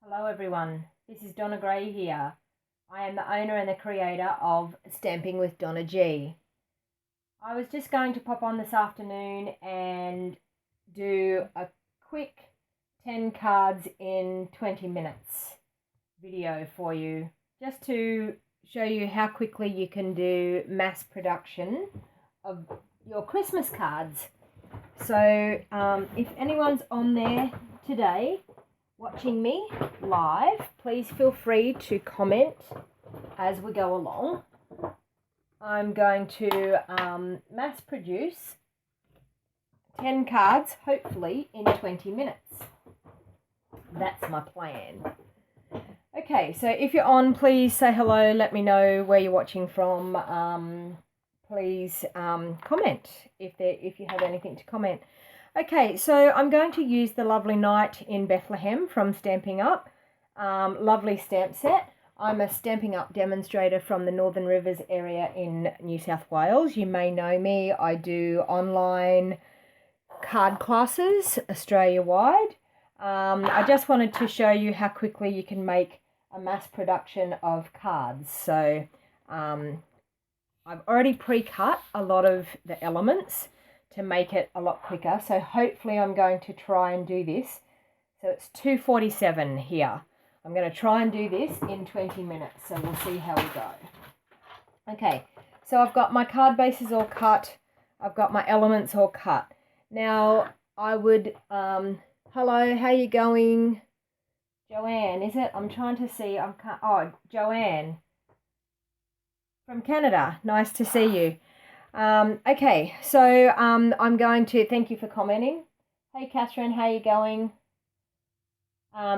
Hello everyone, this is Donna Gray here. I am the owner and the creator of Stamping with DonnaG. I was just going to pop on this afternoon and do a quick 10 cards in 20 minutes video for you, just to show you how quickly you can do mass production of your Christmas cards. So if anyone's on there today watching me live, please feel free to comment as we go along. I'm going to mass produce 10 cards, hopefully in 20 minutes. That's my plan. Okay, so if you're on, please say hello, let me know where you're watching from. Please comment if you have anything to comment. Okay, so I'm going to use the Lovely Night in Bethlehem from Stampin'Up. Lovely stamp set. I'm a Stampin'Up demonstrator from the Northern Rivers area in New South Wales. You may know me. I do online card classes Australia-wide. I just wanted to show you how quickly you can make a mass production of cards. So I've already pre-cut a lot of the elements to make it a lot quicker. So hopefully I'm going to try and do this. So it's 2:47 here. I'm going to try and do this in 20 minutes. So we'll see how we go. Okay, so I've got my card bases all cut. I've got my elements all cut. Now I would, hello, how you going? Joanne, is it? I'm trying to see. Oh, Joanne from Canada. Nice to see you. Okay, so I'm going to thank you for commenting. Hey Catherine, how you going?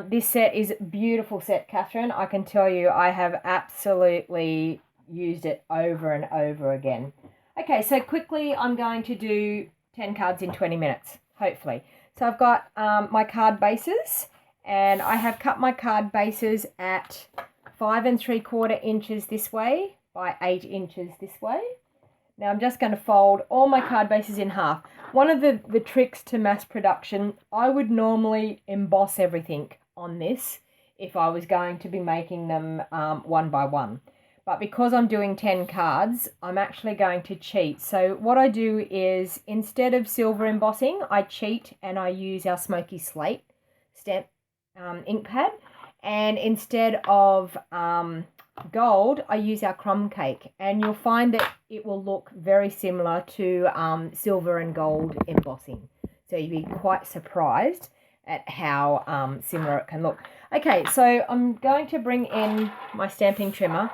This set is a beautiful set, Catherine. I can tell you I have absolutely used it over and over again. Okay, so quickly I'm going to do 10 cards in 20 minutes, hopefully. So I've got my card bases, and I have cut my card bases at 5 3/4 inches this way by 8 inches this way. Now I'm just going to fold all my card bases in half. One of the tricks to mass production, I would normally emboss everything on this if I was going to be making them one by one. But because I'm doing 10 cards, I'm actually going to cheat. So what I do is, instead of silver embossing, I cheat and I use our smoky slate stamp ink pad. And instead of gold, I use our crumb cake, and you'll find that it will look very similar to silver and gold embossing. So you'll be quite surprised at how similar it can look. Okay, so I'm going to bring in my stamping trimmer.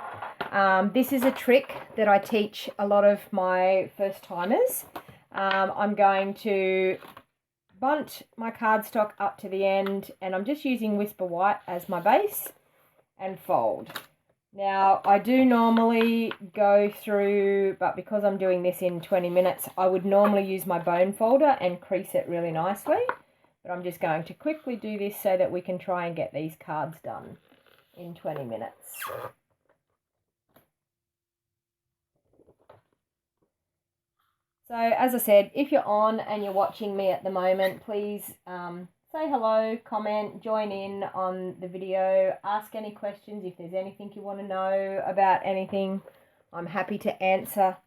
This is a trick that I teach a lot of my first timers. I'm going to bunt my cardstock up to the end, and I'm just using Whisper White as my base, and fold. Now, I do normally go through, but because I'm doing this in 20 minutes, I would normally use my bone folder and crease it really nicely. But I'm just going to quickly do this so that we can try and get these cards done in 20 minutes. So, as I said, if you're on and you're watching me at the moment, please say hello, comment, join in on the video, ask any questions if there's anything you want to know about anything. I'm happy to answer.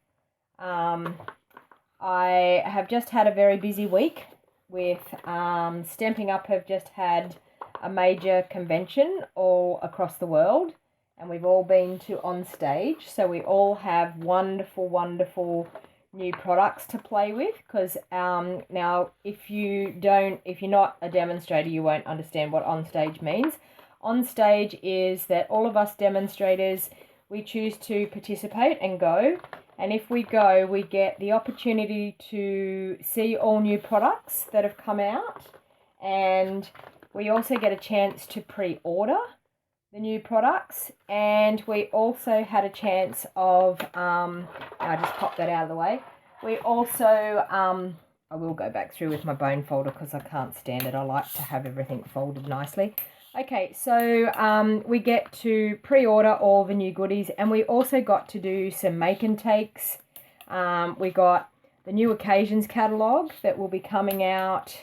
I have just had a very busy week with Stampin'Up. Have just had a major convention all across the world, and we've all been to on stage. So we all have wonderful, wonderful new products to play with, because now if you're not a demonstrator, you won't understand what on stage means. On stage is that all of us demonstrators, we choose to participate and go, and if we go, we get the opportunity to see all new products that have come out, and we also get a chance to pre-order the new products, and we also had a chance of, I just popped that out of the way. We also, I will go back through with my bone folder because I can't stand it. I like to have everything folded nicely. Okay, so we get to pre-order all the new goodies, and we also got to do some make and takes. We got the new occasions catalogue that will be coming out.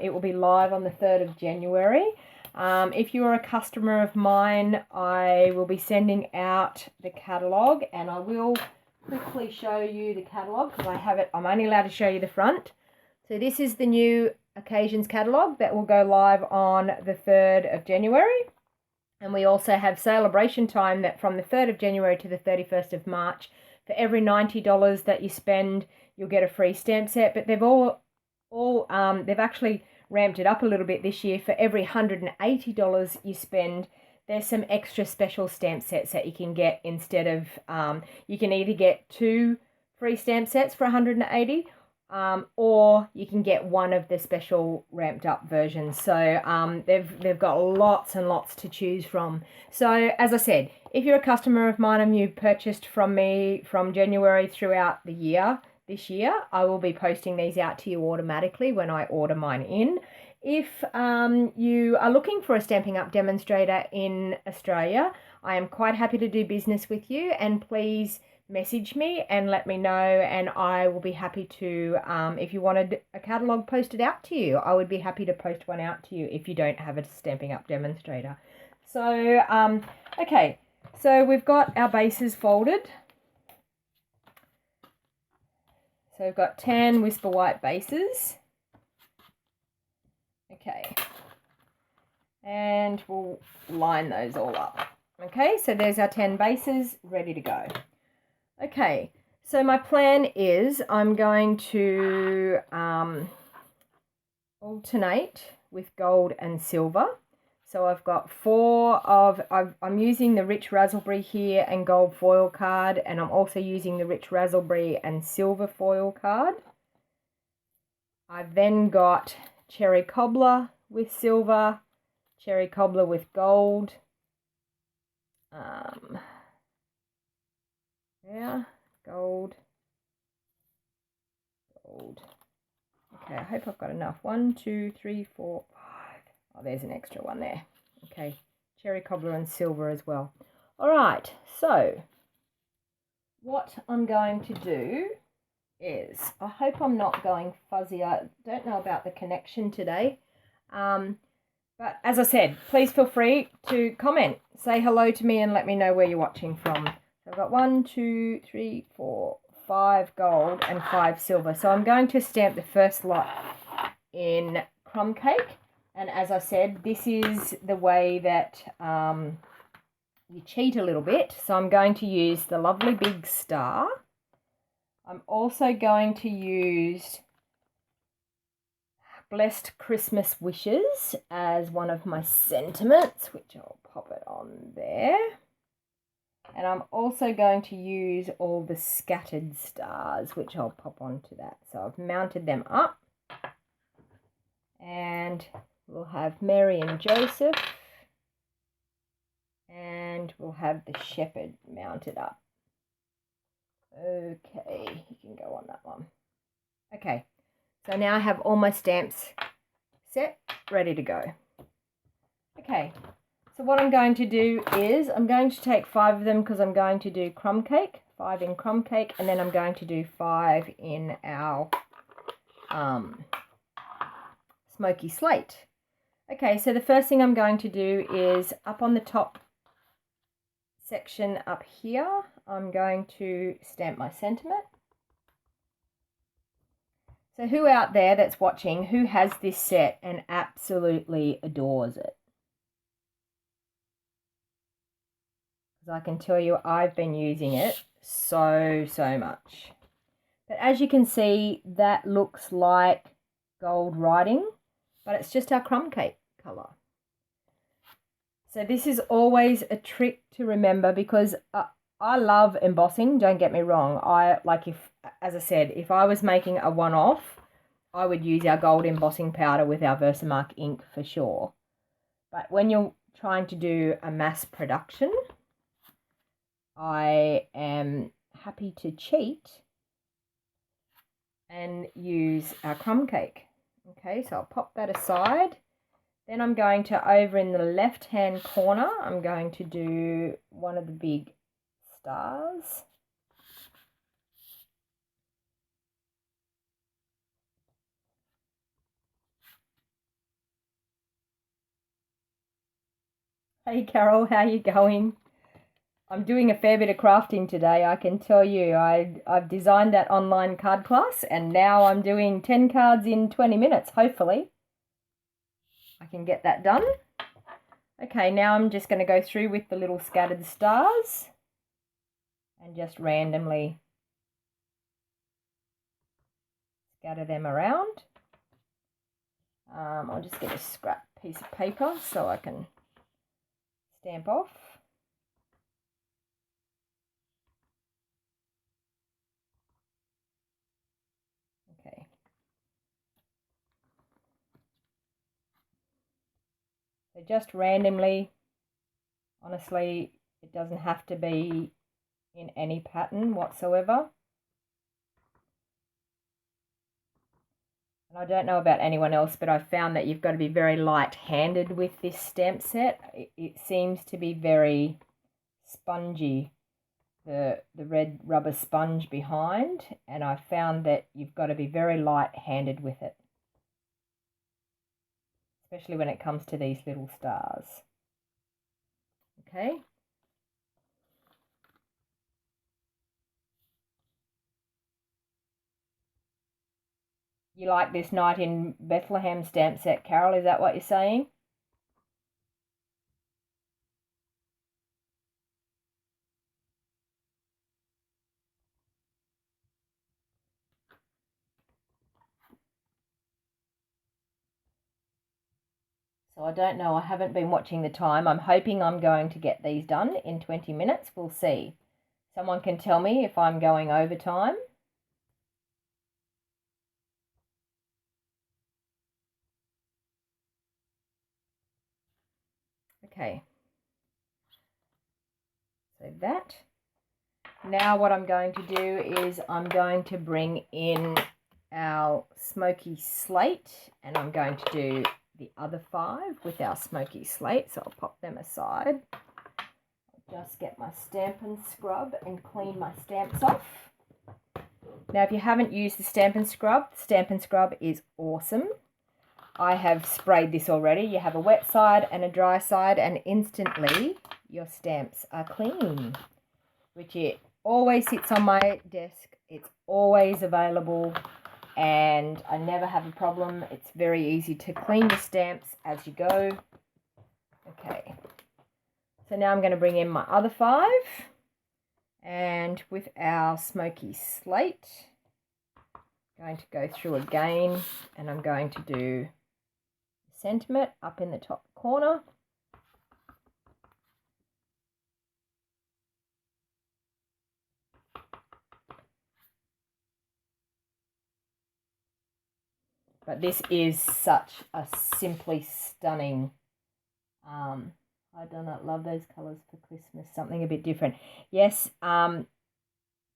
It will be live on the 3rd of January. If you are a customer of mine, I will be sending out the catalogue, and I will quickly show you the catalogue because I have it. I'm only allowed to show you the front. So this is the new occasions catalogue that will go live on the 3rd of January. And we also have celebration time that from the 3rd of January to the 31st of March. For every $90 that you spend, you'll get a free stamp set. But they've actually ramped it up a little bit this year. For every $180 you spend, there's some extra special stamp sets that you can get instead of, you can either get 2 free stamp sets for $180, or you can get one of the special ramped up versions. So they've got lots and lots to choose from. So as I said, if you're a customer of mine and you purchased from me from January throughout the year, this year, I will be posting these out to you automatically when I order mine in. If you are looking for a Stampin' Up demonstrator in Australia, I am quite happy to do business with you, and please message me and let me know, and I will be happy to, if you wanted a catalogue posted out to you, I would be happy to post one out to you if you don't have a Stampin' Up demonstrator. So, okay, so we've got our bases folded. So we've got 10 Whisper White bases. Okay, and we'll line those all up. Okay, so there's our 10 bases ready to go. Okay, so my plan is I'm going to alternate with gold and silver. So I've got 4 of, I'm using the Rich Raspberry here and gold foil card, and I'm also using the Rich Raspberry and silver foil card. I've then got Cherry Cobbler with silver, Cherry Cobbler with gold. Yeah, gold. Okay, I hope I've got enough. 1, 2, 3, 4, 5. Oh, there's an extra one there. Okay, Cherry Cobbler and silver as well. All right, so what I'm going to do is, I hope I'm not going fuzzy. I don't know about the connection today. But as I said, please feel free to comment. Say hello to me and let me know where you're watching from. So I've got 1, 2, 3, 4, 5 gold and 5 silver. So I'm going to stamp the first lot in crumb cake. And as I said, this is the way that you cheat a little bit. So I'm going to use the lovely big star. I'm also going to use Blessed Christmas Wishes as one of my sentiments, which I'll pop it on there. And I'm also going to use all the scattered stars, which I'll pop onto that. So I've mounted them up. And we'll have Mary and Joseph. And we'll have the shepherd mounted up. Okay, you can go on that one. Okay, so now I have all my stamps set, ready to go. Okay, so what I'm going to do is I'm going to take 5 of them because I'm going to do crumb cake, 5 in crumb cake, and then I'm going to do 5 in our smoky slate. Okay, so the first thing I'm going to do is up on the top section up here, I'm going to stamp my sentiment. So who out there that's watching, who has this set and absolutely adores it? Because I can tell you I've been using it so much. But as you can see, that looks like gold writing, but it's just our crumb cake colour. So this is always a trick to remember because I love embossing, don't get me wrong. As I said, if I was making a one-off, I would use our gold embossing powder with our Versamark ink for sure. But when you're trying to do a mass production, I am happy to cheat and use our crumb cake. Okay, so I'll pop that aside. Then I'm going to, over in the left-hand corner, I'm going to do one of the big stars. Hey Carol, how you going? I'm doing a fair bit of crafting today, I can tell you. I've designed that online card class and now I'm doing 10 cards in 20 minutes, hopefully. I can get that done. Okay, now I'm just going to go through with the little scattered stars and just randomly scatter them around. I'll just get a scrap piece of paper so I can stamp off. Okay. So just randomly, honestly, it doesn't have to be in any pattern whatsoever. And I don't know about anyone else, but I've found that you've got to be very light-handed with this stamp set. It seems to be very spongy, the red rubber sponge behind, and I found that you've got to be very light-handed with it, especially when it comes to these little stars. Okay. You like this Night in Bethlehem stamp set, Carol? Is that what you're saying? So I don't know. I haven't been watching the time. I'm hoping I'm going to get these done in 20 minutes. We'll see. Someone can tell me if I'm going over time. Okay. So that. Now what I'm going to do is I'm going to bring in our smoky slate, and I'm going to do the other 5 with our smoky slate. So I'll pop them aside. I'll just get my Stampin' Scrub and clean my stamps off. Now if you haven't used the Stampin' Scrub is awesome. I have sprayed this already. You have a wet side and a dry side, and instantly your stamps are clean, which it always sits on my desk. It's always available and I never have a problem. It's very easy to clean the stamps as you go. Okay, so now I'm going to bring in my other 5, and with our smoky slate, I'm going to go through again, and I'm going to do sentiment up in the top corner. But this is such a simply stunning, I do not love those colours for Christmas, something a bit different. Yes, Carol,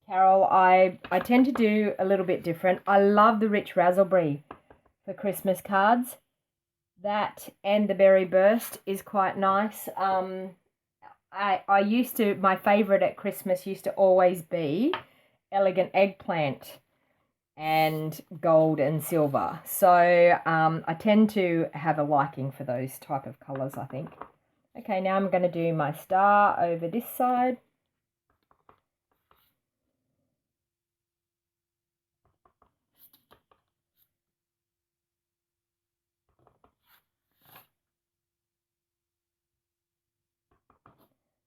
I tend to do a little bit different. I love the rich raspberry for Christmas cards. That and the berry burst is quite nice. I used to, my favourite at Christmas used to always be elegant eggplant and gold and silver. So I tend to have a liking for those type of colours, I think. Okay, now I'm going to do my star over this side.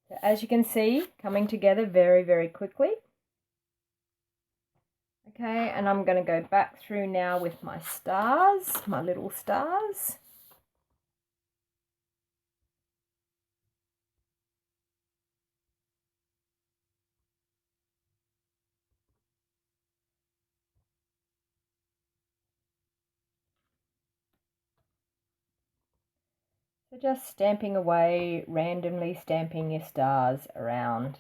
So as you can see, coming together very, very quickly. Okay, and I'm going to go back through now with my stars, my little stars. So just stamping away, randomly stamping your stars around.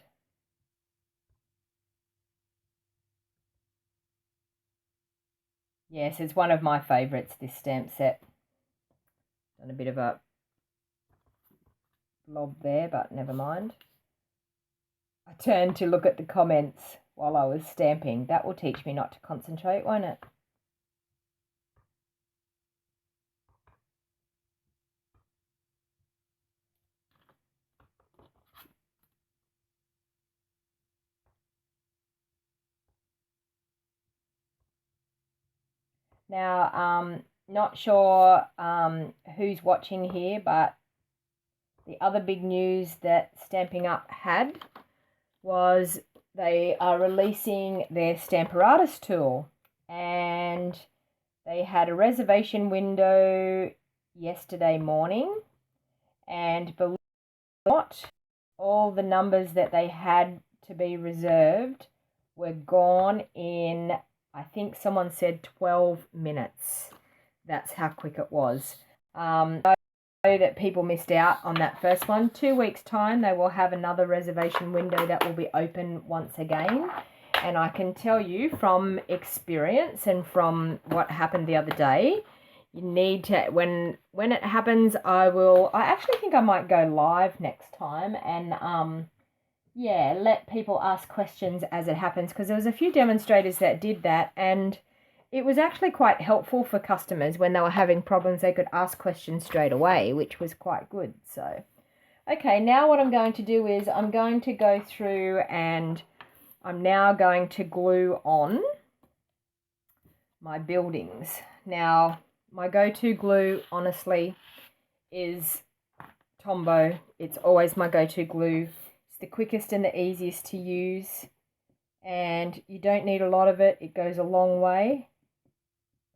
Yes, it's one of my favourites, this stamp set. Done a bit of a blob there, but never mind. I turned to look at the comments while I was stamping. That will teach me not to concentrate, won't it? Now, not sure who's watching here, but the other big news that Stampin' Up had was they are releasing their Stamparatus tool, and they had a reservation window yesterday morning, and believe it or not, all the numbers that they had to be reserved were gone in, I think someone said 12 minutes. That's how quick it was. I know that people missed out on that first one. 2 weeks' time, they will have another reservation window that will be open once again. And I can tell you from experience and from what happened the other day, you need to, when it happens, I actually think I might go live next time and yeah, let people ask questions as it happens, because there was a few demonstrators that did that, and it was actually quite helpful for customers when they were having problems. They could ask questions straight away, which was quite good. So, okay, now what I'm going to do is I'm going to go through and I'm now going to glue on my buildings. Now, my go-to glue, honestly, is Tombow. It's always my go-to glue. It's the quickest and the easiest to use, and you don't need a lot of it. It goes a long way.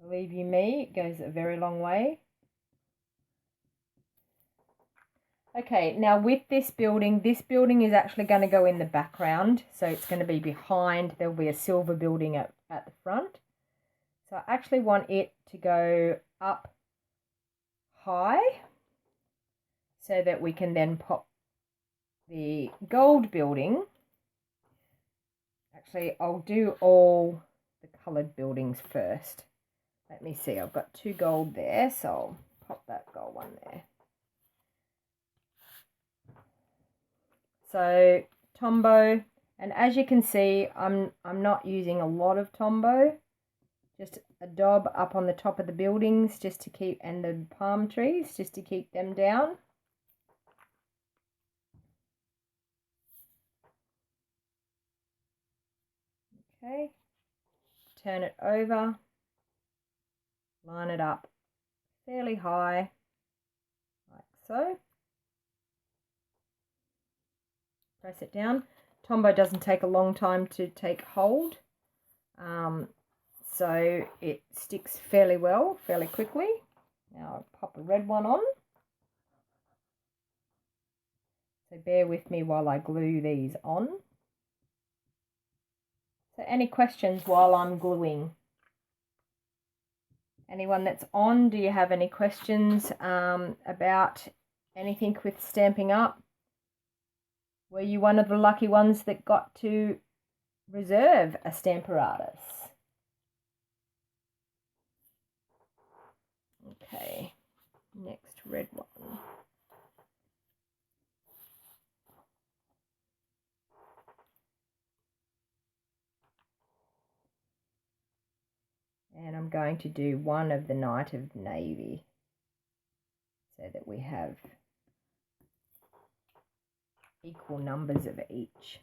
Believe you me, it goes a very long way. Okay, now with this building is actually going to go in the background, so it's going to be behind. There'll be a silver building at the front. So I actually want it to go up high so that we can then pop the gold building. Actually, I'll do all the coloured buildings first. Let me see, I've got 2 gold there, so I'll pop that gold one there. So Tombow, and as you can see, I'm not using a lot of Tombow, just a daub up on the top of the buildings just to keep, and the palm trees just to keep them down. Okay, turn it over, line it up fairly high, like so. Press it down. Tombow doesn't take a long time to take hold, so it sticks fairly well, fairly quickly. Now I'll pop a red one on. So bear with me while I glue these on. So any questions while I'm gluing? Anyone that's on, do you have any questions about anything with Stampin' Up? Were you one of the lucky ones that got to reserve a Stamparatus? Okay, next red one. And I'm going to do one of the Night of Navy so that we have equal numbers of each.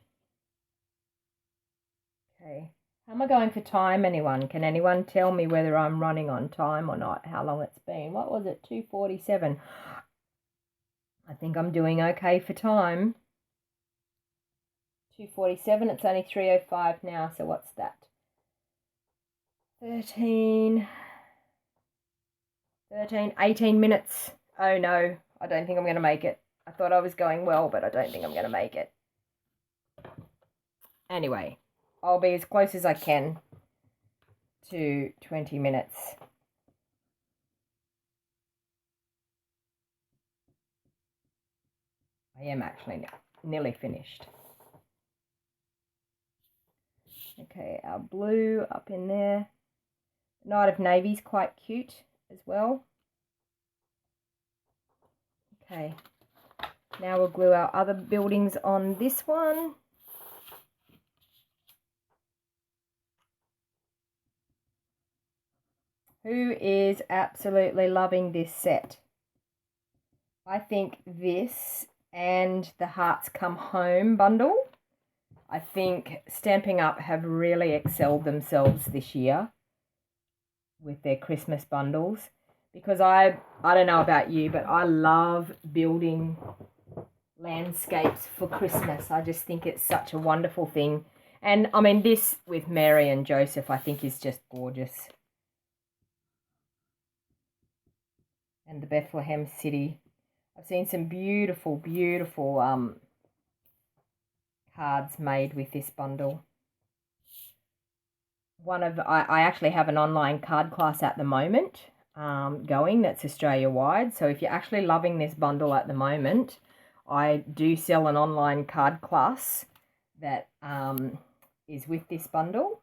Okay, how am I going for time, anyone? Can anyone tell me whether I'm running on time or not? How long it's been? What was it? 2:47. I think I'm doing okay for time. 2:47, it's only 3:05 now, so what's that? 18 minutes. Oh no, I don't think I'm going to make it. I thought I was going well, but I don't think I'm going to make it. Anyway, I'll be as close as I can to 20 minutes. I am actually nearly finished. Okay, our blue up in there. Night of Navy's quite cute as well. Okay, now we'll glue our other buildings on this one. Who is absolutely loving this set? I think this and the Hearts Come Home bundle, I think Stampin' Up have really excelled themselves this year. with their Christmas bundles, because I don't know about you, but I love building landscapes for Christmas. I just think it's such a wonderful thing. And I mean, this with Mary and Joseph, I think is just gorgeous. And the Bethlehem city. I've seen some beautiful, beautiful cards made with this bundle. I actually have an online card class at the moment going that's Australia-wide. So if you're actually loving this bundle at the moment, I do sell an online card class that is with this bundle.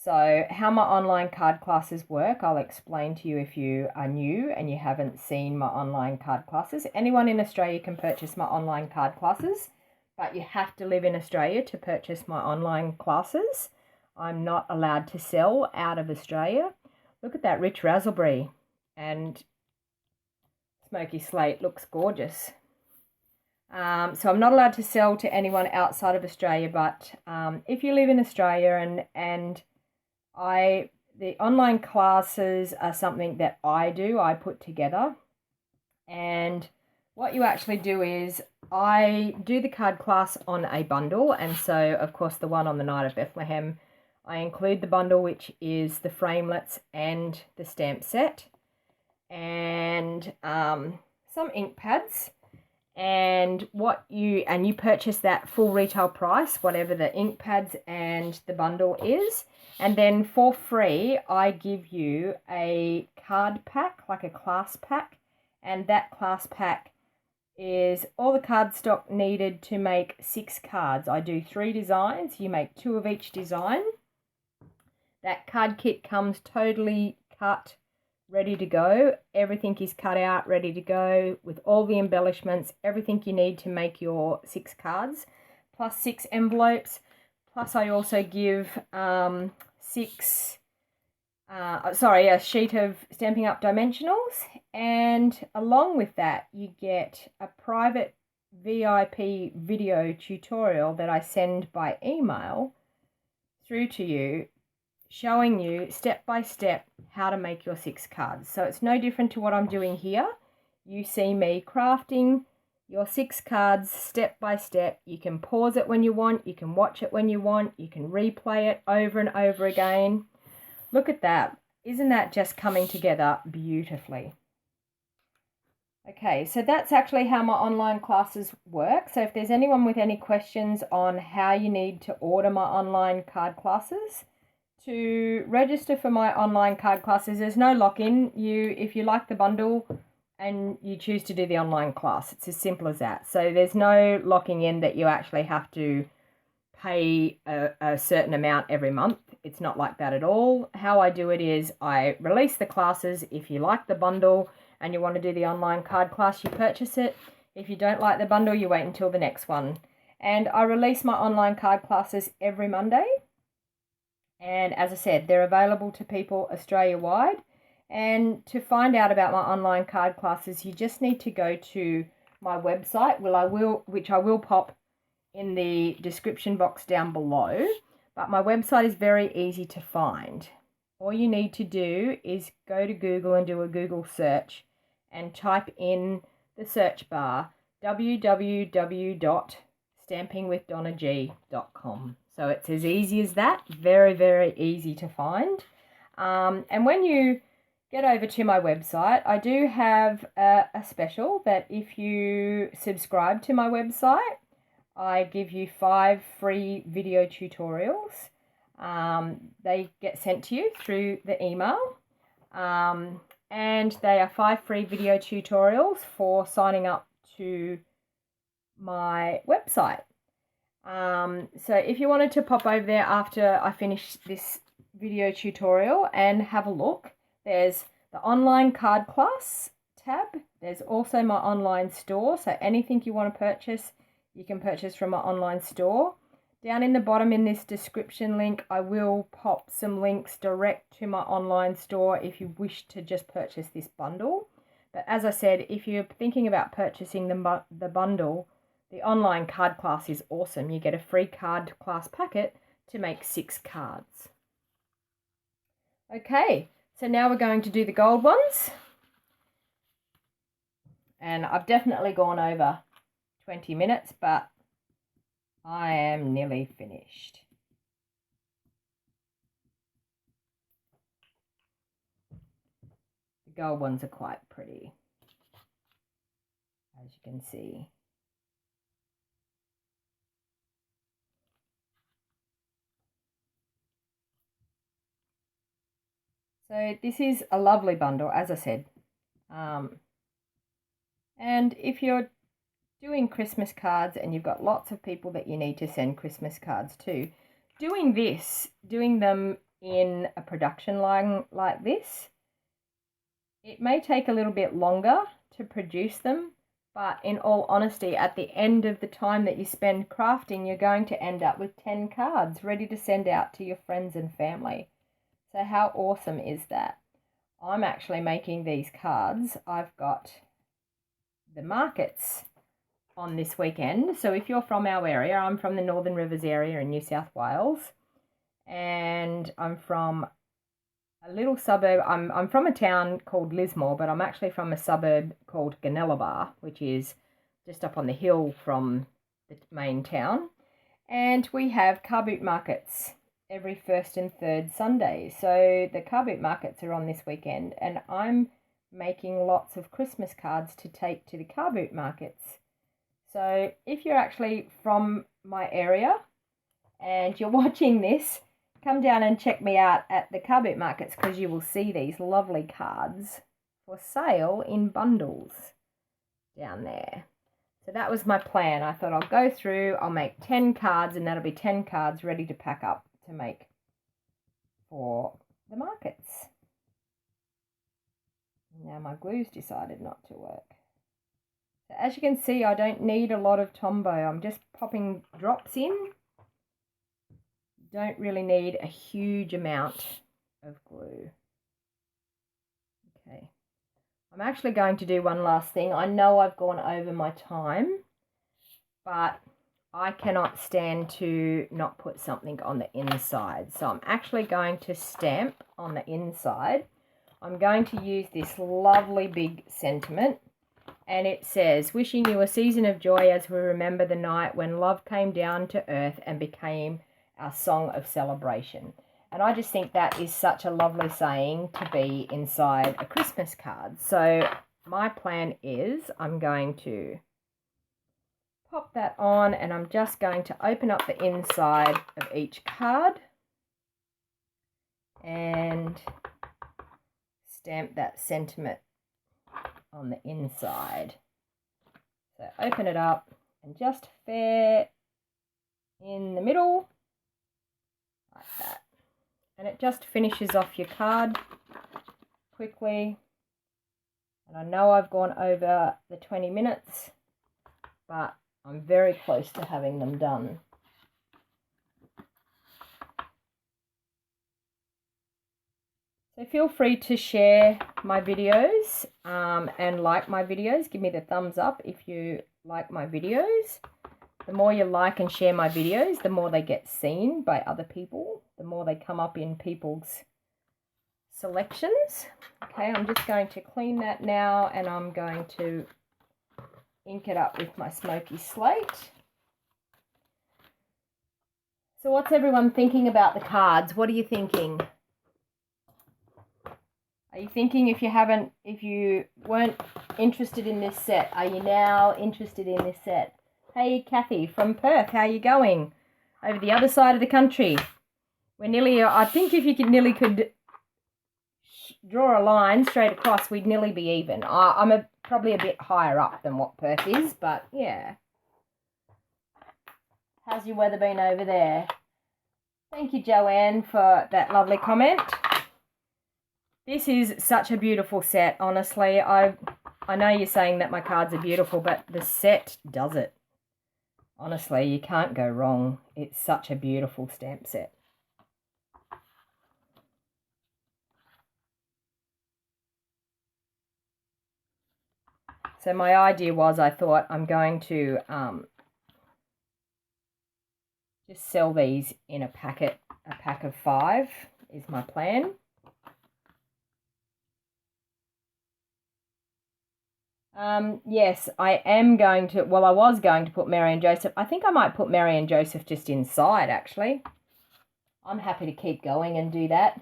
So how my online card classes work, I'll explain to you if you are new and you haven't seen my online card classes. Anyone in Australia can purchase my online card classes, but you have to live in Australia to purchase my online classes. I'm not allowed to sell out of Australia. Look at that rich raspberry and smoky slate, looks gorgeous. So I'm not allowed to sell to anyone outside of Australia, but if you live in Australia and the online classes are something that I put together. And what you actually do is I do the card class on a bundle. And so, of course, the one on the night of Bethlehem, I include the bundle, which is the framelits and the stamp set and some ink pads. And you purchase that full retail price, whatever the ink pads and the bundle is. And then for free, I give you a card pack, like a class pack. And that class pack is all the cardstock needed to make 6 cards. I do 3 designs. You make 2 of each design. That card kit comes totally cut, ready to go. Everything is cut out, ready to go with all the embellishments, everything you need to make your 6 cards, plus 6 envelopes. Plus I also give a sheet of Stampin' Up dimensionals, and along with that you get a private VIP video tutorial that I send by email through to you, showing you step by step how to make your 6 cards. So it's no different to what I'm doing here. You see me crafting your 6 cards step by step. You can pause it when you want, you can watch it when you want, you can replay it over and over again. Look at that. Isn't that just coming together beautifully? Okay, so that's actually how my online classes work. So if there's anyone with any questions on how you need to order my online card classes, to register for my online card classes, there's no lock-in. If you like the bundle and you choose to do the online class, it's as simple as that. So there's no locking in that you actually have to pay a certain amount every month. It's not like that at all. How I do it is I release the classes. If you like the bundle and you want to do the online card class, you purchase it. If you don't like the bundle, you wait until the next one. And I release my online card classes every Monday. And as I said, they're available to people Australia-wide. And to find out about my online card classes, you just need to go to my website, which I will pop in the description box down below. But my website is very easy to find. All you need to do is go to Google and do a Google search and type in the search bar www.stampingwithdonnag.com. So it's as easy as that. Very, very easy to find. And when you get over to my website, I do have a special that if you subscribe to my website, I give you 5 free video tutorials. They get sent to you through the email. And they are 5 free video tutorials for signing up to my website. So if you wanted to pop over there after I finish this video tutorial and have a look, there's the online card class tab. There's also my online store. So anything you want to purchase, you can purchase from my online store. Down in the bottom in this description link, I will pop some links direct to my online store if you wish to just purchase this bundle. But as I said, if you're thinking about purchasing the bundle, the online card class is awesome. You get a free card class packet to make 6 cards. Okay, So now we're going to do the gold ones. And I've definitely gone over 20 minutes, but I am nearly finished. The gold ones are quite pretty, as you can see. So this is a lovely bundle, as I said. And if you're doing Christmas cards and you've got lots of people that you need to send Christmas cards to, doing them in a production line like this, it may take a little bit longer to produce them, but in all honesty, at the end of the time that you spend crafting, you're going to end up with 10 cards ready to send out to your friends and family. So how awesome is that? I'm actually making these cards. I've got the markets on this weekend. So if you're from our area, I'm from the Northern Rivers area in New South Wales, and I'm from a little suburb. I'm from a town called Lismore, but I'm actually from a suburb called Ganelabar, which is just up on the hill from the main town. And we have car boot markets every first and third Sunday. So the car boot markets are on this weekend, and I'm making lots of Christmas cards to take to the car boot markets. So if you're actually from my area and you're watching this, come down and check me out at the car boot markets, because you will see these lovely cards for sale in bundles down there. So that was my plan. I thought I'll go through, I'll make 10 cards, and that'll be 10 cards ready to pack up to make for the markets. Now my glue's decided not to work. So as you can see, I don't need a lot of Tombow. I'm just popping drops in. Don't really need a huge amount of glue. Okay. I'm actually going to do one last thing. I know I've gone over my time, but I cannot stand to not put something on the inside. So I'm actually going to stamp on the inside. I'm going to use this lovely big sentiment, and it says, "Wishing you a season of joy as we remember the night when love came down to earth and became our song of celebration." And I just think that is such a lovely saying to be inside a Christmas card. So my plan is I'm going to pop that on, and I'm just going to open up the inside of each card and stamp that sentiment on the inside. So open it up and just fair in the middle like that, and it just finishes off your card quickly. And I know I've gone over the 20 minutes, but I'm very close to having them done. So feel free to share my videos and like my videos. Give me the thumbs up if you like my videos. The more you like and share my videos, the more they get seen by other people, the more they come up in people's selections. Okay, I'm just going to clean that now, and I'm going to ink it up with my smoky slate. So what's everyone thinking about the cards? What are you thinking? Are you thinking, if you weren't interested in this set, are you now interested in this set? Hey Kathy from Perth, how are you going? Over the other side of the country. We're nearly, I think if you could draw a line straight across, we'd nearly be even. I'm probably a bit higher up than what Perth is, but yeah. How's your weather been over there? Thank you, Joanne, for that lovely comment. This is such a beautiful set, honestly. I know you're saying that my cards are beautiful, but the set does it. Honestly, you can't go wrong. It's such a beautiful stamp set. So my idea was, I thought I'm going to just sell these in a pack of 5 is my plan. Yes, I am going to, well, I was going to put Mary and Joseph. I think I might put Mary and Joseph just inside, actually. I'm happy to keep going and do that.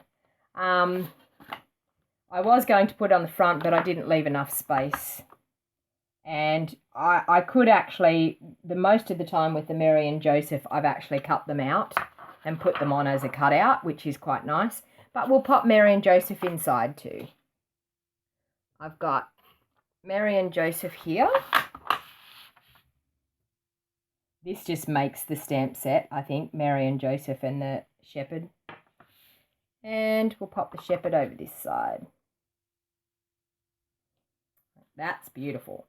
I was going to put it on the front, but I didn't leave enough space. And I could actually, the most of the time with the Mary and Joseph, I've actually cut them out and put them on as a cutout, which is quite nice. But we'll pop Mary and Joseph inside too. I've got Mary and Joseph here. This just makes the stamp set, I think, Mary and Joseph and the shepherd. And we'll pop the shepherd over this side. That's beautiful.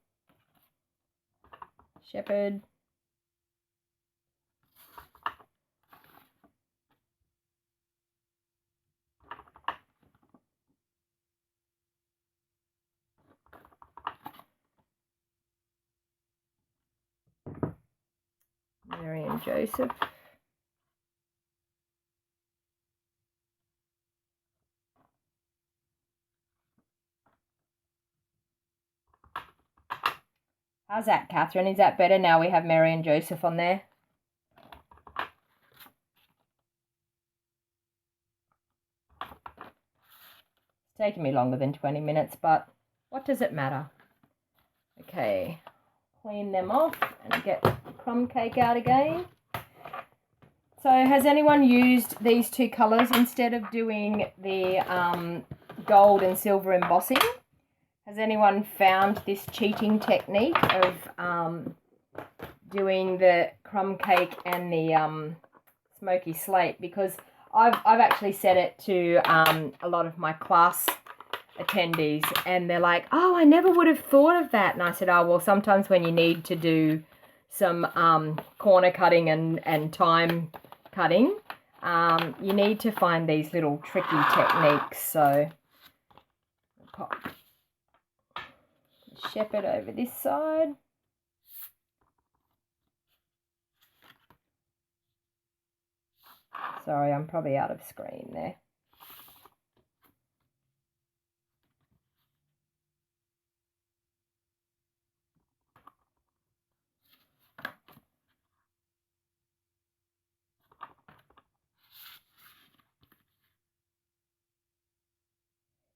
Shepherd. Mary and Joseph. How's that, Catherine? Is that better now we have Mary and Joseph on there? It's taken me longer than 20 minutes, but what does it matter? Okay, clean them off and get the crumb cake out again. So has anyone used these two colours instead of doing the gold and silver embossing? Has anyone found this cheating technique of doing the crumb cake and the smoky slate? Because I've actually said it to a lot of my class attendees, and they're like, oh, I never would have thought of that. And I said, oh, well, sometimes when you need to do some corner cutting and time cutting, you need to find these little tricky techniques. So pop the shepherd over this side. Sorry, I'm probably out of screen there.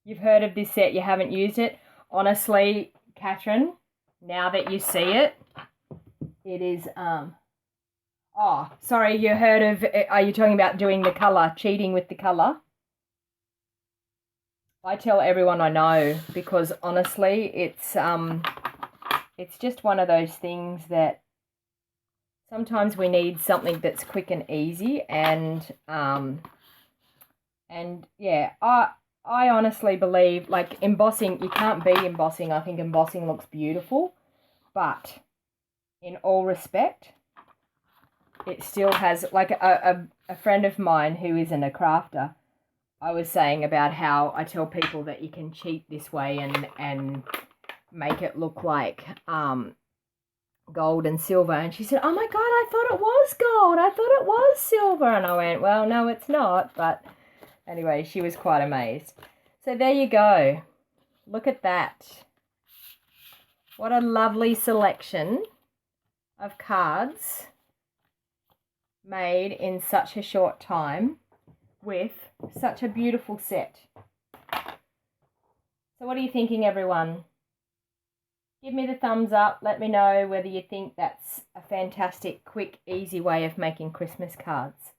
You've heard of this set, you haven't used it. Honestly, Catherine, now that you see it, it is, oh, sorry, you heard of, are you talking about doing the colour, cheating with the colour? I tell everyone I know, because honestly, it's just one of those things that sometimes we need something that's quick and easy, and yeah, I honestly believe, like, embossing, you can't beat embossing. I think embossing looks beautiful, but in all respect, it still has, like, a friend of mine who isn't a crafter, I was saying about how I tell people that you can cheat this way and make it look like gold and silver. And she said, oh my God, I thought it was gold. I thought it was silver. And I went, well, no, it's not. But anyway, she was quite amazed. So there you go. Look at that. What a lovely selection of cards made in such a short time with such a beautiful set. So what are you thinking, everyone? Give me the thumbs up. Let me know whether you think that's a fantastic, quick, easy way of making Christmas cards.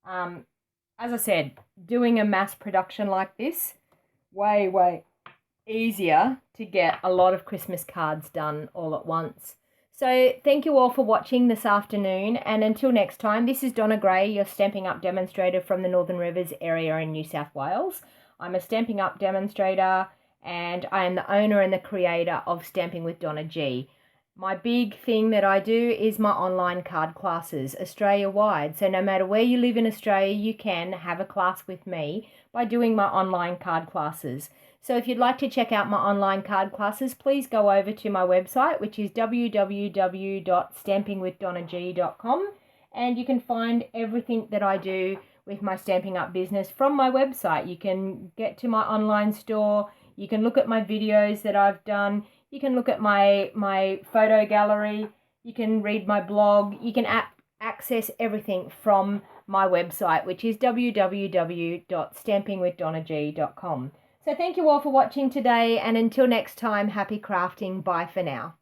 As I said, doing a mass production like this, way easier to get a lot of Christmas cards done all at once. So thank you all for watching this afternoon, and until next time, this is Donna Gray, your Stampin' Up demonstrator from the Northern Rivers area in New South Wales. I'm a Stampin' Up demonstrator, and I am the owner and the creator of Stamping with DonnaG. My big thing that I do is my online card classes, Australia-wide. So no matter where you live in Australia, you can have a class with me by doing my online card classes. So if you'd like to check out my online card classes, please go over to my website, which is www.stampingwithdonnag.com, and you can find everything that I do with my Stampin' Up business from my website. You can get to my online store, you can look at my videos that I've done, You can look at my photo gallery. You can read my blog. You can access everything from my website, which is www.stampingwithdonnag.com. So thank you all for watching today, and until next time, happy crafting. Bye for now.